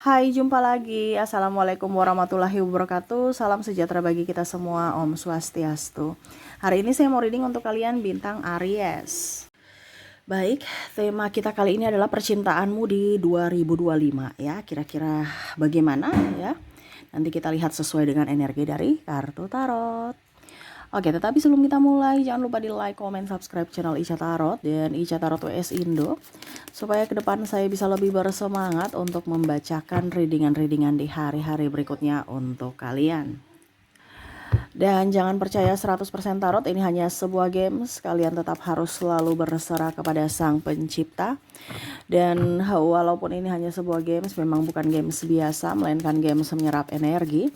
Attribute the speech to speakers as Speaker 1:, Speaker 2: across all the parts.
Speaker 1: Hai, jumpa lagi. Assalamualaikum warahmatullahi wabarakatuh. Salam sejahtera bagi kita semua. Om Swastiastu. Hari ini saya mau reading untuk kalian bintang Aries. Baik, tema kita kali ini adalah percintaanmu di 2025 ya. Kira-kira bagaimana ya? Nanti kita lihat sesuai dengan energi dari kartu tarot. Oke, tetapi sebelum kita mulai, jangan lupa di like, comment, subscribe channel Ica Tarot dan Ica Tarot WS Indo, supaya ke depan saya bisa lebih bersemangat untuk membacakan readingan-readingan di hari-hari berikutnya untuk kalian. Dan jangan percaya 100% tarot, ini hanya sebuah games. Kalian tetap harus selalu berserah kepada Sang Pencipta. Dan walaupun ini hanya sebuah games, memang bukan games biasa, melainkan games menyerap energi.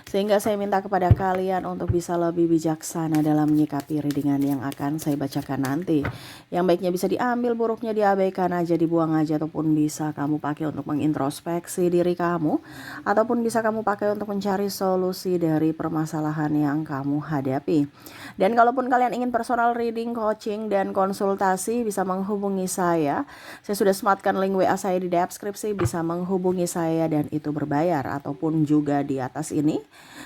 Speaker 1: Sehingga saya minta kepada kalian untuk bisa lebih bijaksana dalam menyikapi readingan yang akan saya bacakan nanti. Yang baiknya bisa diambil, buruknya diabaikan aja, dibuang aja, ataupun bisa kamu pakai untuk mengintrospeksi diri kamu, ataupun bisa kamu pakai untuk mencari solusi dari permasalahan yang kamu hadapi. Dan kalaupun kalian ingin personal reading, coaching, dan konsultasi, bisa menghubungi saya. Saya sudah sematkan link WA saya di deskripsi, bisa menghubungi saya dan itu berbayar, ataupun juga di atas ini.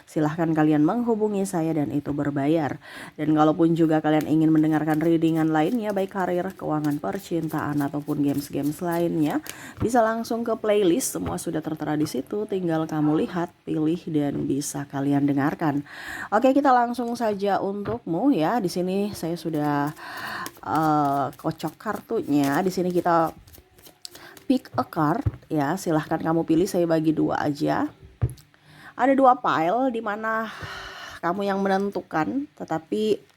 Speaker 1: Silahkan kalian menghubungi saya dan itu berbayar. Dan kalaupun juga kalian ingin mendengarkan readingan lainnya, baik karir, keuangan, percintaan, ataupun games-games lainnya, bisa langsung ke playlist, semua sudah tertera di situ. Tinggal kamu lihat, pilih, dan bisa kalian dengarkan. Oke, kita langsung saja untukmu ya. Di sini saya sudah kocok kartunya. Di sini kita pick a card ya. Silahkan kamu pilih. Saya bagi dua aja. Ada dua pile di mana kamu yang menentukan, tetapi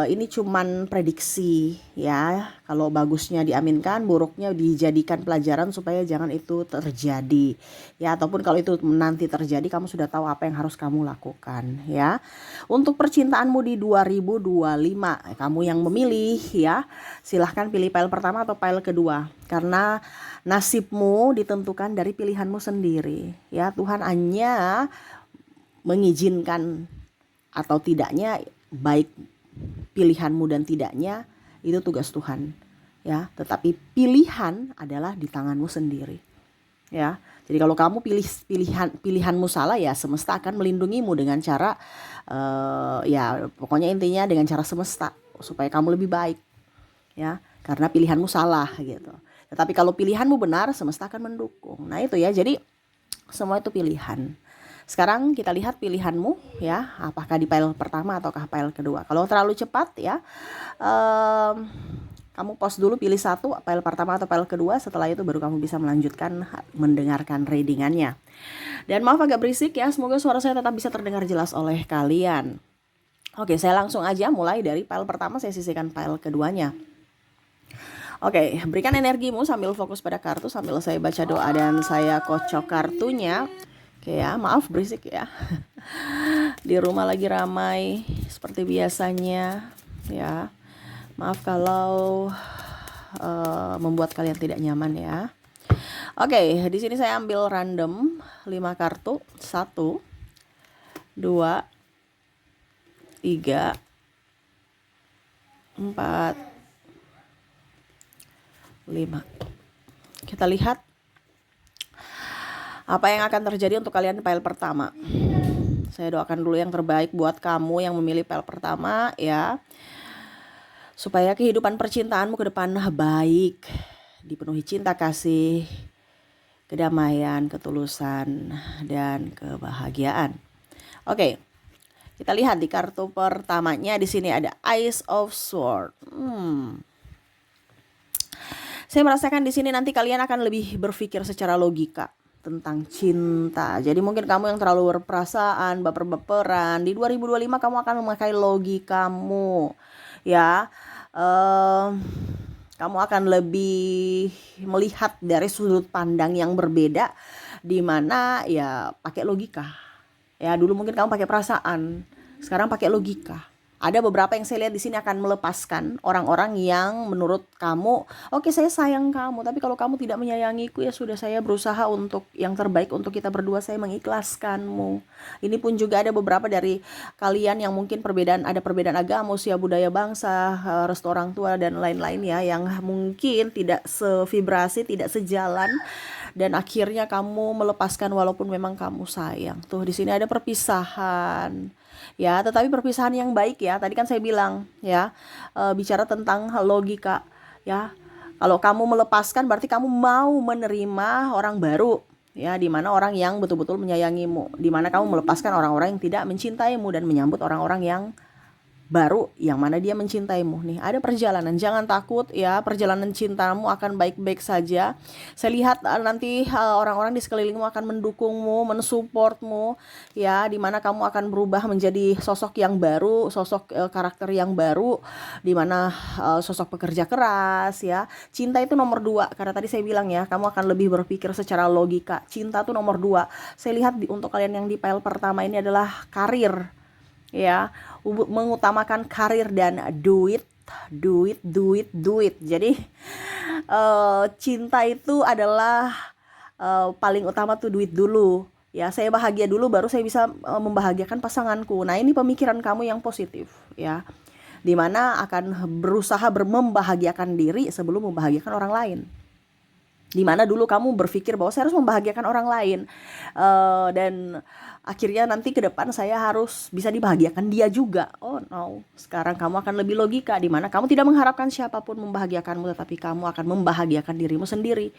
Speaker 1: ini cuman prediksi ya. Kalau bagusnya diaminkan, buruknya dijadikan pelajaran supaya jangan itu terjadi ya. Ataupun kalau itu nanti terjadi, kamu sudah tahu apa yang harus kamu lakukan ya. Untuk percintaanmu di 2025, kamu yang memilih ya. Silahkan pilih pile pertama atau pile kedua, karena nasibmu ditentukan dari pilihanmu sendiri ya. Tuhan hanya mengizinkan atau tidaknya, baik pilihanmu dan tidaknya, itu tugas Tuhan ya. Tetapi pilihan adalah di tanganmu sendiri ya. Jadi kalau kamu pilihanmu salah, ya semesta akan melindungimu dengan cara ya pokoknya intinya dengan cara semesta supaya kamu lebih baik ya, karena pilihanmu salah gitu. Tetapi kalau pilihanmu benar, semesta akan mendukung. Nah itu ya, jadi semua itu pilihan. Sekarang kita lihat pilihanmu ya, apakah di pile pertama ataukah pile kedua. Kalau terlalu cepat ya, kamu pause dulu, pilih satu, pile pertama atau pile kedua. Setelah itu baru kamu bisa melanjutkan mendengarkan readingannya. Dan maaf agak berisik ya, semoga suara saya tetap bisa terdengar jelas oleh kalian. Oke, saya langsung aja mulai dari pile pertama, saya sisihkan pile keduanya. Oke, berikan energimu sambil fokus pada kartu, sambil saya baca doa dan saya kocok kartunya. Oke ya, maaf berisik ya. Di rumah lagi ramai seperti biasanya ya. Maaf kalau membuat kalian tidak nyaman ya. Oke, di sini saya ambil random 5 kartu. 1 2 3 4 5. Kita lihat apa yang akan terjadi untuk kalian di pile pertama. Saya doakan dulu yang terbaik buat kamu yang memilih pile pertama ya. Supaya kehidupan percintaanmu ke depan baik, dipenuhi cinta kasih, kedamaian, ketulusan, dan kebahagiaan. Oke. Kita lihat di kartu pertamanya, di sini ada Ace of Swords. Saya merasakan di sini nanti kalian akan lebih berpikir secara logika tentang cinta. Jadi mungkin kamu yang terlalu berperasaan, baper-baperan, di 2025 kamu akan memakai logikamu ya. Kamu akan lebih melihat dari sudut pandang yang berbeda, di mana ya pakai logika. Ya dulu mungkin kamu pakai perasaan, sekarang pakai logika Ada beberapa yang saya lihat di sini akan melepaskan orang-orang yang menurut kamu, oke saya sayang kamu, tapi kalau kamu tidak menyayangiku ya sudah, saya berusaha untuk yang terbaik untuk kita berdua, saya mengikhlaskanmu. Ini pun juga ada beberapa dari kalian yang mungkin ada perbedaan agama, usia, budaya, bangsa, restu orang tua dan lain-lain ya, yang mungkin tidak sevibrasi, tidak sejalan, dan akhirnya kamu melepaskan walaupun memang kamu sayang. Tuh di sini ada perpisahan. Ya, tetapi perpisahan yang baik ya. Tadi kan saya bilang ya, bicara tentang logika ya. Kalau kamu melepaskan berarti kamu mau menerima orang baru ya, di mana orang yang betul-betul menyayangimu, di mana kamu melepaskan orang-orang yang tidak mencintaimu dan menyambut orang-orang yang baru yang mana dia mencintaimu. Nih ada perjalanan, jangan takut ya, perjalanan cintamu akan baik-baik saja. Saya lihat nanti orang-orang di sekelilingmu akan mendukungmu, mensupportmu ya, dimana kamu akan berubah menjadi sosok yang baru, sosok karakter yang baru, dimana sosok pekerja keras ya. Cinta itu nomor 2, karena tadi saya bilang ya, kamu akan lebih berpikir secara logika. Cinta itu nomor 2. Saya lihat untuk kalian yang di pile pertama ini adalah karir ya, mengutamakan karir dan duit. Jadi cinta itu adalah paling utama tuh duit dulu ya. Saya bahagia dulu baru saya bisa membahagiakan pasanganku. Nah ini pemikiran kamu yang positif ya, dimana akan berusaha membahagiakan diri sebelum membahagiakan orang lain. Dimana dulu kamu berpikir bahwa saya harus membahagiakan orang lain, dan akhirnya nanti ke depan saya harus bisa dibahagiakan dia juga. Oh no, sekarang kamu akan lebih logika, dimana kamu tidak mengharapkan siapapun membahagiakanmu, tetapi kamu akan membahagiakan dirimu sendiri.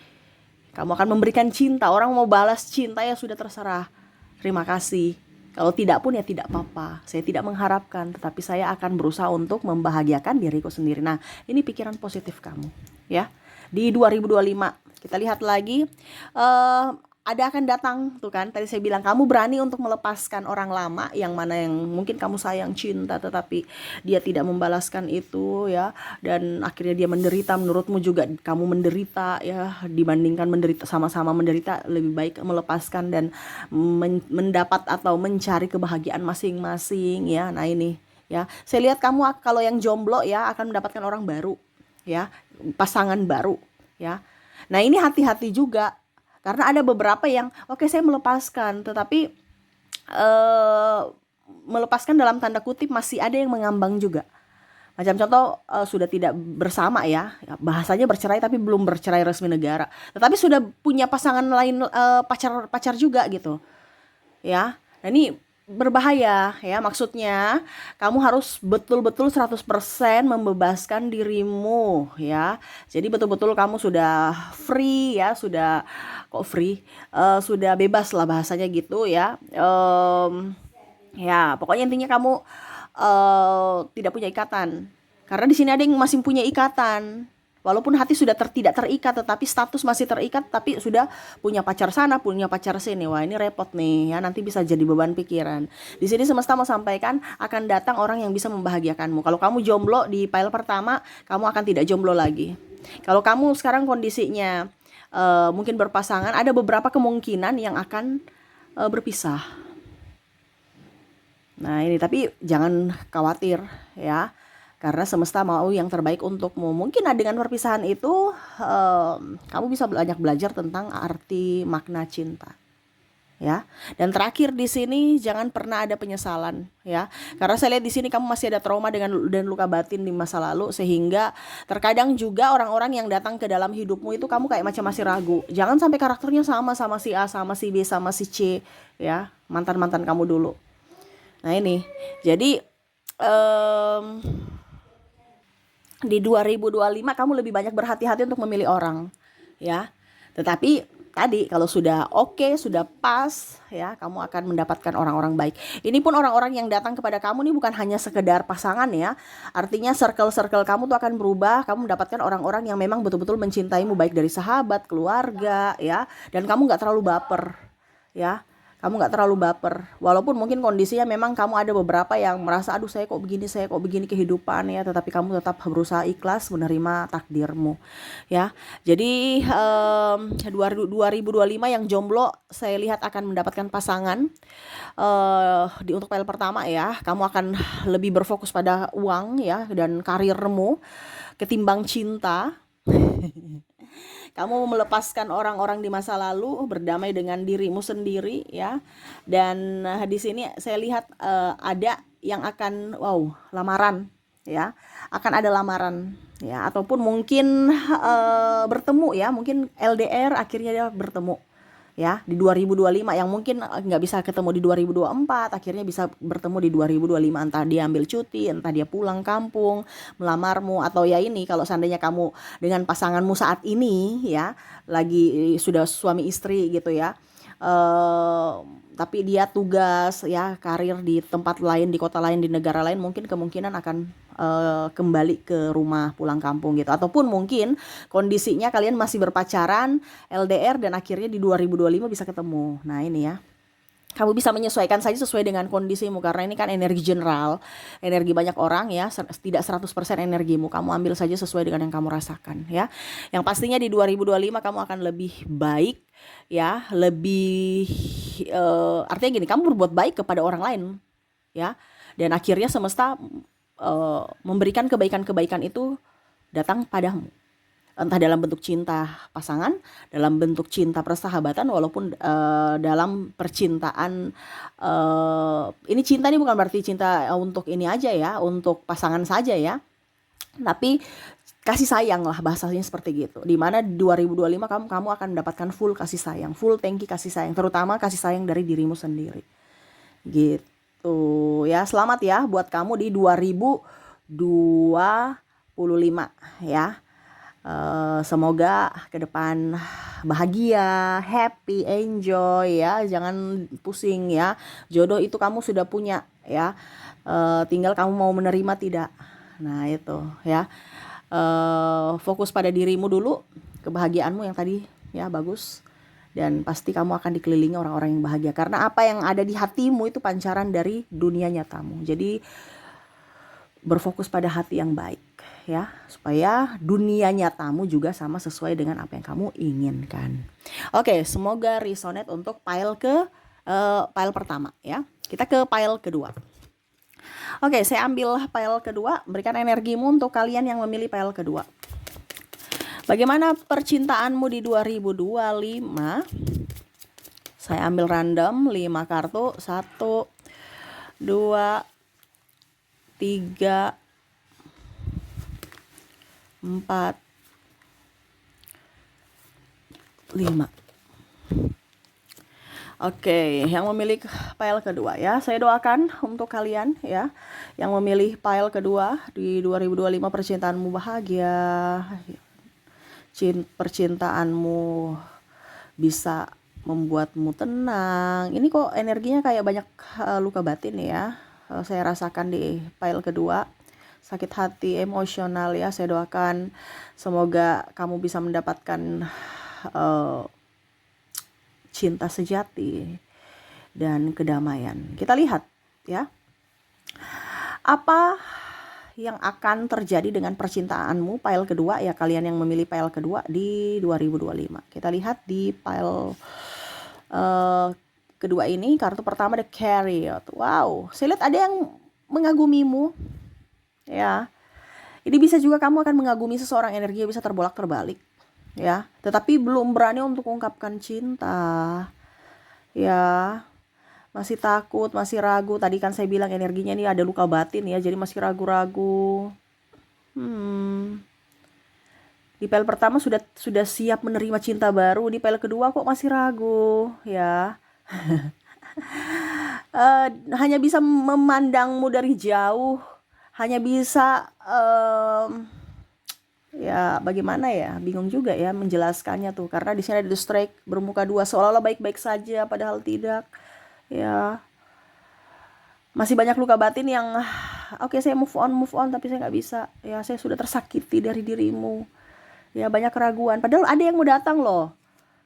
Speaker 1: Kamu akan memberikan cinta, orang mau balas cinta ya sudah terserah, terima kasih. Kalau tidak pun ya tidak apa-apa, saya tidak mengharapkan, tetapi saya akan berusaha untuk membahagiakan diriku sendiri. Nah ini pikiran positif kamu ya. Di 2025 kita lihat lagi, ada akan datang tuh kan, tadi saya bilang kamu berani untuk melepaskan orang lama yang mana yang mungkin kamu sayang, cinta, tetapi dia tidak membalaskan itu ya, dan akhirnya dia menderita. Menurutmu juga kamu menderita ya, dibandingkan menderita sama-sama menderita, lebih baik melepaskan dan mendapat atau mencari kebahagiaan masing-masing ya. Nah ini ya, saya lihat kamu kalau yang jomblo ya akan mendapatkan orang baru ya, pasangan baru ya. Nah ini hati-hati juga, karena ada beberapa yang oke saya melepaskan, tetapi melepaskan dalam tanda kutip masih ada yang mengambang juga. Macam contoh sudah tidak bersama ya, bahasanya bercerai tapi belum bercerai resmi negara, tetapi sudah punya pasangan lain, pacar juga gitu ya. Nah ini berbahaya ya, maksudnya kamu harus betul-betul 100% membebaskan dirimu ya. Jadi betul-betul kamu sudah free ya, sudah sudah bebas lah bahasanya gitu ya. Ya pokoknya intinya kamu tidak punya ikatan, karena di sini ada yang masih punya ikatan. Walaupun hati sudah tidak terikat, tetapi status masih terikat, tapi sudah punya pacar sana, punya pacar sini. Wah ini repot nih ya, nanti bisa jadi beban pikiran. Di sini semesta mau sampaikan akan datang orang yang bisa membahagiakanmu. Kalau kamu jomblo di pile pertama, kamu akan tidak jomblo lagi. Kalau kamu sekarang kondisinya mungkin berpasangan, ada beberapa kemungkinan yang akan berpisah. Nah ini tapi jangan khawatir ya, karena semesta mau yang terbaik untukmu. Mungkin dengan perpisahan itu kamu bisa banyak belajar tentang arti makna cinta ya. Dan terakhir di sini jangan pernah ada penyesalan ya, karena saya lihat di sini kamu masih ada trauma dan luka batin di masa lalu, sehingga terkadang juga orang-orang yang datang ke dalam hidupmu itu kamu kayak macam masih ragu. Jangan sampai karakternya sama si A, sama si B, sama si C ya, mantan-mantan kamu dulu. Nah ini jadi di 2025 kamu lebih banyak berhati-hati untuk memilih orang ya. Tetapi tadi kalau sudah oke, sudah pas ya, kamu akan mendapatkan orang-orang baik. Ini pun orang-orang yang datang kepada kamu nih bukan hanya sekedar pasangan ya. Artinya circle-circle kamu tuh akan berubah. Kamu mendapatkan orang-orang yang memang betul-betul mencintaimu, baik dari sahabat, keluarga ya, dan kamu gak terlalu baper ya. Kamu nggak terlalu baper, walaupun mungkin kondisinya memang kamu ada beberapa yang merasa aduh saya kok begini kehidupan ya, tetapi kamu tetap berusaha ikhlas menerima takdirmu ya. Jadi 2025 yang jomblo saya lihat akan mendapatkan pasangan. Untuk file pertama ya, kamu akan lebih berfokus pada uang ya dan karirmu ketimbang cinta. Kamu melepaskan orang-orang di masa lalu, berdamai dengan dirimu sendiri ya. Dan di sini saya lihat ada yang akan lamaran ya. Akan ada lamaran ya, ataupun mungkin bertemu ya, mungkin LDR akhirnya dia bertemu ya di 2025, yang mungkin nggak bisa ketemu di 2024 akhirnya bisa bertemu di 2025, entah dia ambil cuti, entah dia pulang kampung melamarmu, atau ya ini kalau seandainya kamu dengan pasanganmu saat ini ya lagi sudah suami istri gitu ya, tapi dia tugas ya karir di tempat lain, di kota lain, di negara lain, mungkin kemungkinan akan kembali ke rumah pulang kampung gitu. Ataupun mungkin kondisinya kalian masih berpacaran LDR dan akhirnya di 2025 bisa ketemu. Nah ini ya, kamu bisa menyesuaikan saja sesuai dengan kondisimu, karena ini kan energi general, energi banyak orang ya, tidak 100% energimu, kamu ambil saja sesuai dengan yang kamu rasakan ya. Yang pastinya di 2025 kamu akan lebih baik ya, lebih artinya gini, kamu berbuat baik kepada orang lain ya, dan akhirnya semesta memberikan kebaikan-kebaikan itu datang padamu, entah dalam bentuk cinta pasangan, dalam bentuk cinta persahabatan, walaupun dalam percintaan ini cinta ini bukan berarti cinta untuk ini aja ya, untuk pasangan saja ya, tapi kasih sayang lah bahasanya seperti gitu. Dimana 2025 kamu akan mendapatkan full kasih sayang, full tangki kasih sayang, terutama kasih sayang dari dirimu sendiri gitu ya. Selamat ya buat kamu di 2025 ya. Semoga ke depan bahagia, happy, enjoy ya, jangan pusing ya. Jodoh itu kamu sudah punya ya, tinggal kamu mau menerima tidak. Nah itu ya, fokus pada dirimu dulu, kebahagiaanmu yang tadi ya bagus, dan pasti kamu akan dikelilingi orang-orang yang bahagia, karena apa yang ada di hatimu itu pancaran dari dunia nyatamu. Jadi berfokus pada hati yang baik ya, supaya dunia nyatamu juga sama sesuai dengan apa yang kamu inginkan. Oke, semoga resonate untuk file pertama ya. Kita ke file kedua. Oke, saya ambil file kedua, berikan energimu untuk kalian yang memilih file kedua. Bagaimana percintaanmu di 2025? Saya ambil random 5 kartu, 1, 2, 3, 4, 5. Oke, yang memilih file kedua ya, saya doakan untuk kalian ya, yang memilih file kedua di 2025, percintaanmu bahagia, percintaanmu bisa membuatmu tenang. Ini kok energinya kayak banyak luka batin ya, saya rasakan di file kedua, sakit hati, emosional ya. Saya doakan semoga kamu bisa mendapatkan cinta sejati dan kedamaian. Kita lihat ya, apa yang akan terjadi dengan percintaanmu file kedua ya, kalian yang memilih file kedua di 2025. Kita lihat di file kedua ini, kartu pertama The Chariot. Wow, saya lihat ada yang mengagumimu ya. Ini bisa juga kamu akan mengagumi seseorang, energi bisa terbolak-terbalik ya, tetapi belum berani untuk ungkapkan cinta ya, masih takut, masih ragu. Tadi kan saya bilang energinya ini ada luka batin ya, jadi masih ragu-ragu. Di file pertama sudah siap menerima cinta baru, di file kedua kok masih ragu ya. Hanya bisa memandangmu dari jauh, hanya bisa ya bagaimana ya, bingung juga ya menjelaskannya tuh, karena di sini ada the strike bermuka dua, seolah-olah baik-baik saja padahal tidak ya. Masih banyak luka batin yang oke, saya move on tapi saya nggak bisa ya, saya sudah tersakiti dari dirimu ya, banyak keraguan, padahal ada yang mau datang loh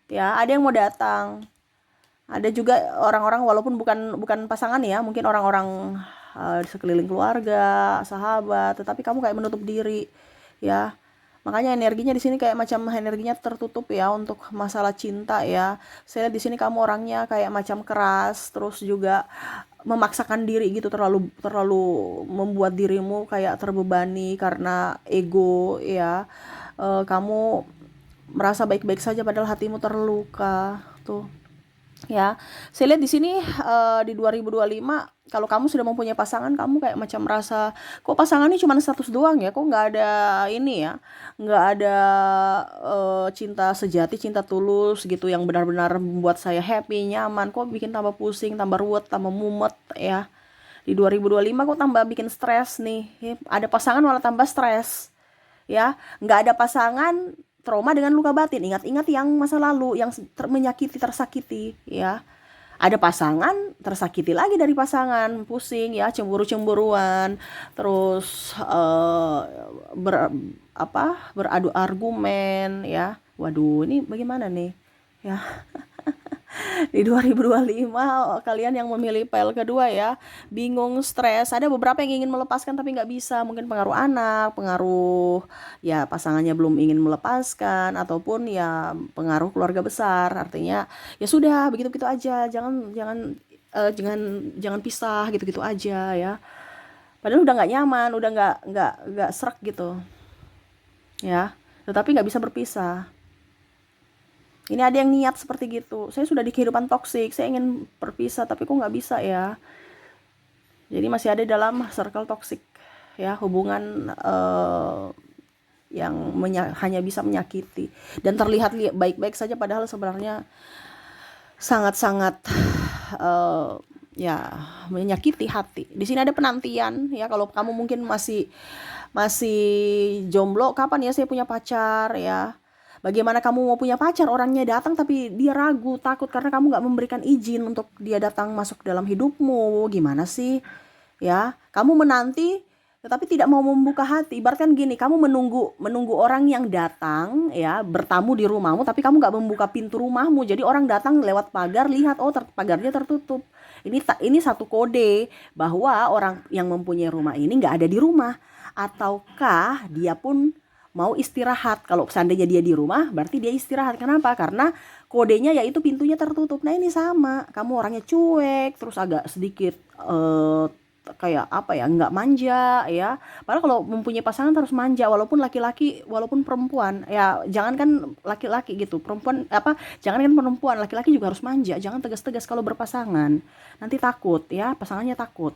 Speaker 1: ya, ada yang mau datang Ada juga orang-orang walaupun bukan bukan pasangan ya, mungkin orang-orang sekeliling keluarga, sahabat, tetapi kamu kayak menutup diri, ya. Makanya energinya di sini kayak macam energinya tertutup ya untuk masalah cinta ya. Saya lihat di sini kamu orangnya kayak macam keras, terus juga memaksakan diri gitu, terlalu terlalu membuat dirimu kayak terbebani karena ego ya. Kamu merasa baik-baik saja padahal hatimu terluka tuh. Ya, saya lihat di sini di 2025 kalau kamu sudah mempunyai pasangan, kamu kayak macam merasa kok pasangannya cuma status doang ya, kok nggak ada ini ya, nggak ada cinta sejati, cinta tulus gitu yang benar-benar membuat saya happy, nyaman, kok bikin tambah pusing, tambah ruwet, tambah mumet ya. Di 2025 kok tambah bikin stres nih, ada pasangan malah tambah stres ya. Nggak ada pasangan trauma dengan luka batin, ingat-ingat yang masa lalu yang menyakiti, tersakiti ya. Ada pasangan tersakiti lagi dari pasangan, pusing ya, cemburu-cemburuan, terus beradu argumen ya. Waduh, ini bagaimana nih ya. Di 2025 kalian yang memilih file kedua ya, bingung, stres, ada beberapa yang ingin melepaskan tapi nggak bisa, mungkin pengaruh anak, pengaruh ya pasangannya belum ingin melepaskan, ataupun ya pengaruh keluarga besar, artinya ya sudah begitu-begitu aja, jangan jangan jangan jangan pisah gitu-gitu aja ya, padahal udah nggak nyaman, udah nggak serak gitu ya, tetapi nggak bisa berpisah. Ini ada yang niat seperti gitu. Saya sudah di kehidupan toksik, saya ingin berpisah tapi kok nggak bisa ya. Jadi masih ada dalam circle toksik ya, hubungan yang hanya bisa menyakiti dan terlihat baik-baik saja padahal sebenarnya sangat-sangat ya menyakiti hati. Di sini ada penantian ya, kalau kamu mungkin masih masih jomblo, kapan ya saya punya pacar ya. Bagaimana kamu mau punya pacar, orangnya datang tapi dia ragu, takut karena kamu nggak memberikan izin untuk dia datang masuk dalam hidupmu. Gimana sih? Ya, kamu menanti tetapi tidak mau membuka hati. Ibaratkan gini, kamu menunggu orang yang datang ya, bertamu di rumahmu tapi kamu nggak membuka pintu rumahmu. Jadi orang datang lewat pagar, lihat oh pagarnya tertutup. Ini satu kode bahwa orang yang mempunyai rumah ini nggak ada di rumah, ataukah dia pun mau istirahat. Kalau seandainya dia di rumah, berarti dia istirahat. Kenapa? Karena kodenya yaitu pintunya tertutup. Nah ini sama, kamu orangnya cuek, terus agak sedikit kayak apa ya, nggak manja ya. Padahal kalau mempunyai pasangan harus manja, walaupun laki-laki, walaupun perempuan. Ya jangankan laki-laki gitu, perempuan jangankan perempuan, laki-laki juga harus manja. Jangan tegas-tegas kalau berpasangan, nanti takut ya, pasangannya takut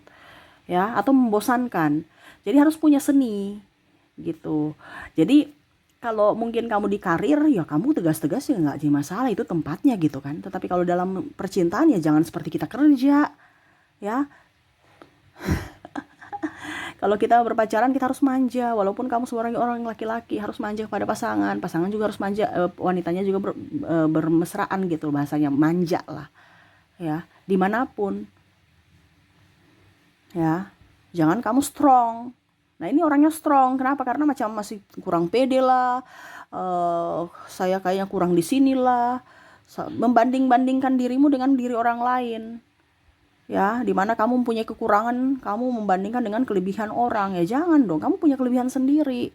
Speaker 1: ya, atau membosankan. Jadi harus punya seni gitu. Jadi kalau mungkin kamu di karir ya kamu tegas-tegas ya nggak jadi masalah, itu tempatnya gitu kan. Tetapi kalau dalam percintaan ya jangan seperti kita kerja ya. Kalau kita berpacaran kita harus manja, walaupun kamu seorang orang laki-laki harus manja kepada pasangan, pasangan juga harus manja, wanitanya juga bermesraan gitu, bahasanya manja lah ya, dimanapun ya. Jangan kamu strong. Nah ini orangnya strong, kenapa? Karena macam masih kurang pede lah, saya kayaknya kurang di sini lah, membanding-bandingkan dirimu dengan diri orang lain, ya, dimana kamu mempunyai kekurangan, kamu membandingkan dengan kelebihan orang, ya jangan dong, kamu punya kelebihan sendiri,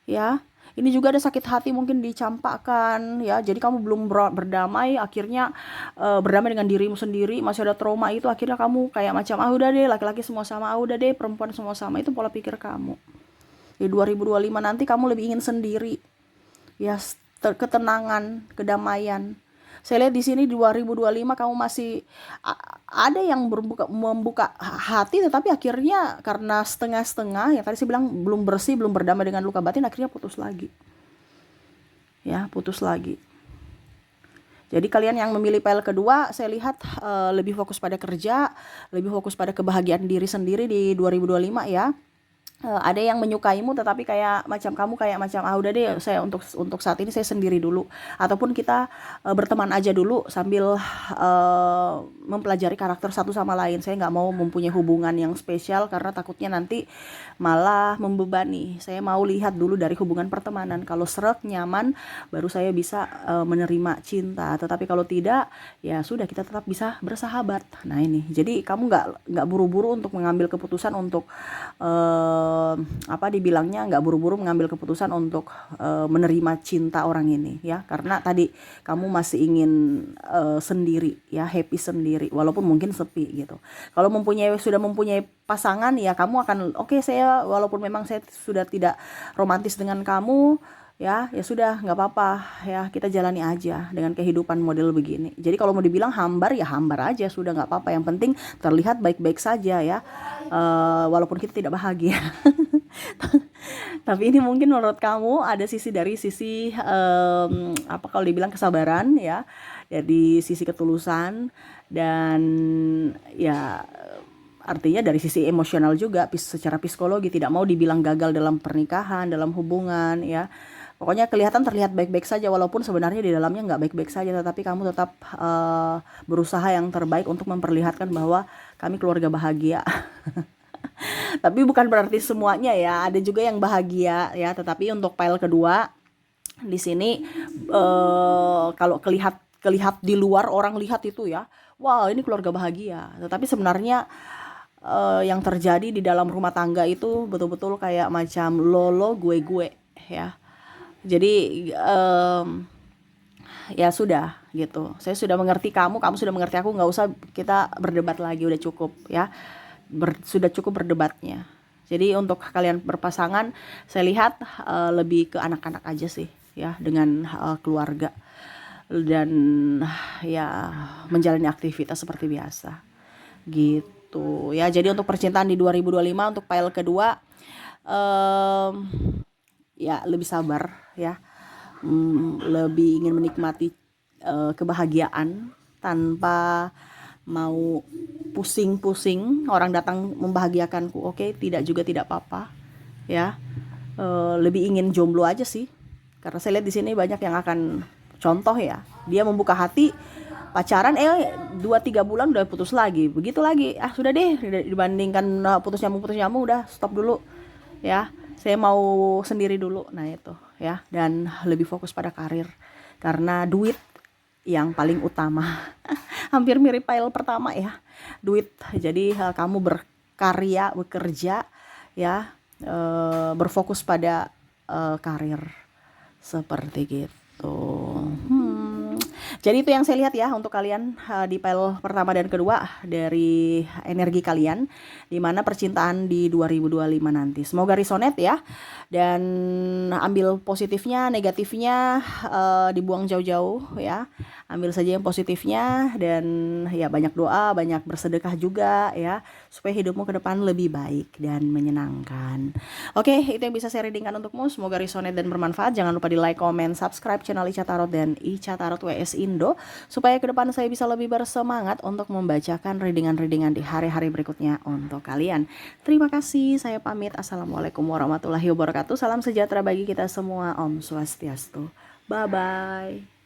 Speaker 1: ya. Ini juga ada sakit hati mungkin dicampakkan ya, jadi kamu belum berdamai, akhirnya berdamai dengan dirimu sendiri, masih ada trauma itu, akhirnya kamu kayak macam udah deh laki-laki semua sama, udah deh perempuan semua sama. Itu pola pikir kamu. Di 2025 nanti kamu lebih ingin sendiri ya, ketenangan, kedamaian. Saya lihat di sini 2025 kamu masih ada yang membuka hati, tetapi akhirnya karena setengah-setengah, yang tadi saya bilang belum bersih, belum berdamai dengan luka batin, akhirnya putus lagi. Ya, putus lagi. Jadi kalian yang memilih file kedua, saya lihat lebih fokus pada kerja, lebih fokus pada kebahagiaan diri sendiri di 2025 ya. ada yang menyukaimu tetapi kayak macam kamu kayak macam udah deh, saya untuk saat ini saya sendiri dulu, ataupun kita berteman aja dulu sambil mempelajari karakter satu sama lain. Saya nggak mau mempunyai hubungan yang spesial karena takutnya nanti malah membebani. Saya mau lihat dulu dari hubungan pertemanan, kalau sreg nyaman baru saya bisa menerima cinta, tetapi kalau tidak ya sudah, kita tetap bisa bersahabat. Nah ini, jadi kamu nggak buru-buru untuk mengambil keputusan untuk dibilangnya nggak buru-buru mengambil keputusan untuk menerima cinta orang ini ya, karena tadi kamu masih ingin sendiri ya, happy sendiri walaupun mungkin sepi gitu. Kalau sudah mempunyai pasangan ya, kamu akan oke, saya walaupun memang saya sudah tidak romantis dengan kamu ya sudah, nggak apa-apa ya, kita jalani aja dengan kehidupan model begini. Jadi kalau mau dibilang hambar ya hambar aja, sudah nggak apa-apa, yang penting terlihat baik-baik saja ya, walaupun kita tidak bahagia. Tapi ini mungkin menurut kamu ada dari sisi kalau dibilang kesabaran ya, dari sisi ketulusan, dan ya artinya dari sisi emosional juga, secara psikologi, tidak mau dibilang gagal dalam pernikahan, dalam hubungan ya. Pokoknya terlihat baik-baik saja, walaupun sebenarnya di dalamnya nggak baik-baik saja, tetapi kamu tetap berusaha yang terbaik untuk memperlihatkan bahwa kami keluarga bahagia. Tapi bukan berarti semuanya ya, ada juga yang bahagia ya. Tetapi untuk file kedua di sini kalau kelihat di luar, orang lihat itu ya, wow ini keluarga bahagia. Tetapi sebenarnya yang terjadi di dalam rumah tangga itu betul-betul kayak macam lolo gue ya. Jadi ya sudah gitu, saya sudah mengerti kamu sudah mengerti aku, nggak usah kita berdebat lagi, udah cukup ya, sudah cukup berdebatnya. Jadi untuk kalian berpasangan, saya lihat lebih ke anak-anak aja sih ya, dengan keluarga, dan ya menjalani aktivitas seperti biasa gitu ya. Jadi untuk percintaan di 2025 untuk file kedua, ya lebih sabar ya, lebih ingin menikmati kebahagiaan tanpa mau pusing-pusing orang datang membahagiakanku. Oke, tidak juga tidak apa-apa ya. Lebih ingin jomblo aja sih, karena saya lihat di sini banyak yang akan contoh ya, dia membuka hati, pacaran 2-3 bulan udah putus lagi, begitu lagi, sudah deh, dibandingkan putus nyambung udah stop dulu ya, saya mau sendiri dulu. Nah itu ya, dan lebih fokus pada karir, karena duit yang paling utama. Hampir mirip file pertama ya, duit. Jadi kamu berkarya, bekerja ya, berfokus pada karir seperti gitu. Jadi itu yang saya lihat ya untuk kalian di file pertama dan kedua dari energi kalian, dimana percintaan di 2025 nanti. Semoga resonate ya, dan ambil positifnya, negatifnya dibuang jauh-jauh ya. Ambil saja yang positifnya, dan ya banyak doa, banyak bersedekah juga ya, supaya hidupmu ke depan lebih baik dan menyenangkan. Oke, itu yang bisa saya readingkan untukmu. Semoga resonate dan bermanfaat. Jangan lupa di like, comment, subscribe channel Ica Tarot dan Ica Tarot WS Indo, supaya ke depan saya bisa lebih bersemangat untuk membacakan readingan-readingan di hari-hari berikutnya untuk kalian. Terima kasih, saya pamit. Assalamualaikum warahmatullahi wabarakatuh. Salam sejahtera bagi kita semua. Om Swastiastu. Bye-bye.